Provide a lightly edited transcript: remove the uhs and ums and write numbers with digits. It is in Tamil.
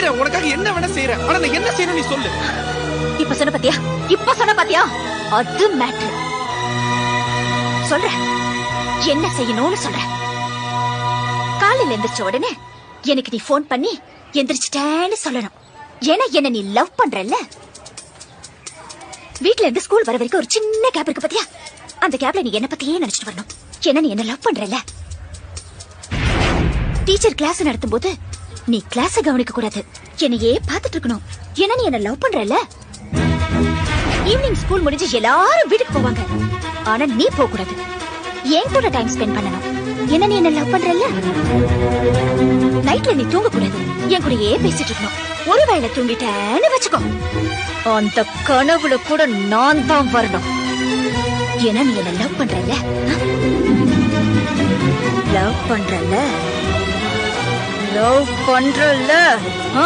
செய்யறேன், உனக்காக என்ன வேணா செய்யறேன். ஆனா நான் என்ன செய்யணும் நீ சொல்லு. இப்ப சொன்ன பாத்தியா அது மேட்டர். சொல்ற என்ன செய்யணும்னு சொல்ற. காலையில எந்திரிச்ச உடனே எனக்கு நீ போன் பண்ணி எந்திரிச்சிட்டேன்னு சொல்லணும். ஏன்னா என்ன நீ லவ் பண்றல்ல. வீட்ல இருந்து ஸ்கூல் வர வரைக்கும் ஒரு சின்ன கேப் இருக்கு பாத்தியா, அந்த கேப்ல நீ என்ன பத்தியே நினைச்சிட்டு வரணும். ஏன்னா நீ என்ன லவ் பண்றல்ல. டீச்சர் கிளாஸ் நடத்தும் போது நீ கிளாஸ் கவனிக்க கூடாது, என்னையே பாத்துட்டு இருக்கணும். ஏன்னா நீ என்ன லவ் பண்றல்ல. ஈவினிங் ஸ்கூல் முடிஞ்சு எல்லாரும் வீட்டுக்கு போவாங்க, ஆனா நீ போக கூடாது, என் கூட டைம் ஸ்பெண்ட் பண்ணணும். என்ன நீ என்ன லவ் பண்றல்ல. நைட்ல நீ தூங்க கூடாது, என் கூடயே பேசிட்டு இருக்கணும். ஒரு வேளை தூங்கிட்டேன்னு வச்சுக்கோ, அந்த கனவுல கூட நான் தான் வரணும். ஏன்னா நீ என்ன லவ் பண்றல்ல. லவ் பண்றல்ல.